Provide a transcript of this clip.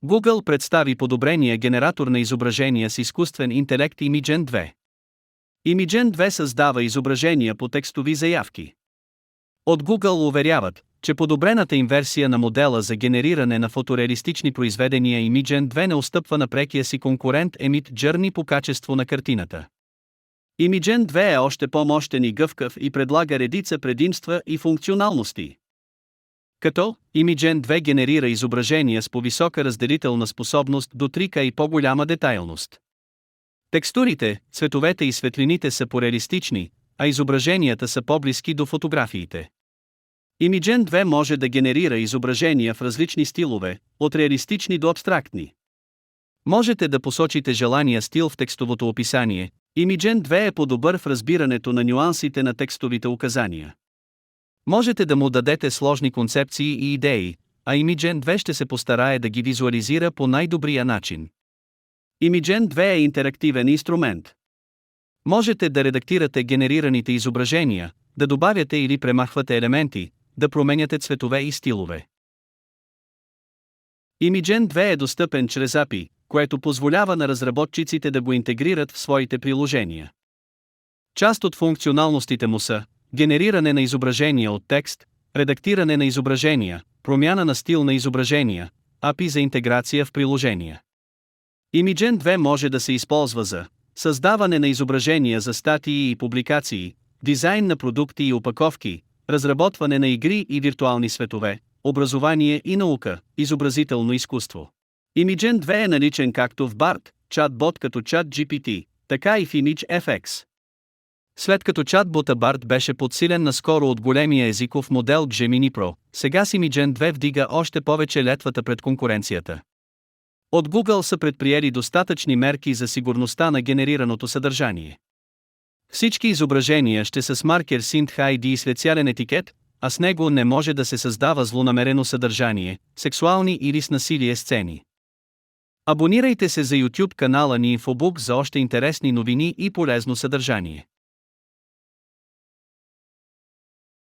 Google представи подобрения генератор на изображения с изкуствен интелект Imagen 2. Imagen 2 създава изображения по текстови заявки. От Google уверяват, че подобрената им версия на модела за генериране на фотореалистични произведения Imagen 2 не отстъпва на прекия си конкурент Midjourney по качество на картината. Imagen 2 е още по-мощен и гъвкав и предлага редица предимства и функционалности. Като Imagen 2 генерира изображения с по-висока разделителна способност до 3К и по-голяма детайлност. Текстурите, цветовете и светлините са по-реалистични, а изображенията са по-близки до фотографиите. Imagen 2 може да генерира изображения в различни стилове, от реалистични до абстрактни. Можете да посочите желания стил в текстовото описание. Imagen 2 е по-добър в разбирането на нюансите на текстовите указания. Можете да му дадете сложни концепции и идеи, а Imagen 2 ще се постарае да ги визуализира по най-добрия начин. Imagen 2 е интерактивен инструмент. Можете да редактирате генерираните изображения, да добавяте или премахвате елементи, да променяте цветове и стилове. Imagen 2 е достъпен чрез API, което позволява на разработчиците да го интегрират в своите приложения. Част от функционалностите му са генериране на изображения от текст, редактиране на изображения, промяна на стил на изображения, API за интеграция в приложения. Imagen 2 може да се използва за създаване на изображения за статии и публикации, дизайн на продукти и опаковки, разработване на игри и виртуални светове, образование и наука, изобразително изкуство. Imagen 2 е наличен както в BARD, чатбот като ChatGPT, така и в ImageFX. След като чатбота BARD беше подсилен наскоро от големия езиков модел Gemini Pro, сега с Imagen 2 вдига още повече летвата пред конкуренцията. От Google са предприели достатъчни мерки за сигурността на генерираното съдържание. Всички изображения ще са с маркер SynthID и специален етикет, а с него не може да се създава злонамерено съдържание, сексуални или с насилие сцени. Абонирайте се за YouTube канала ни Infobook за още интересни новини и полезно съдържание.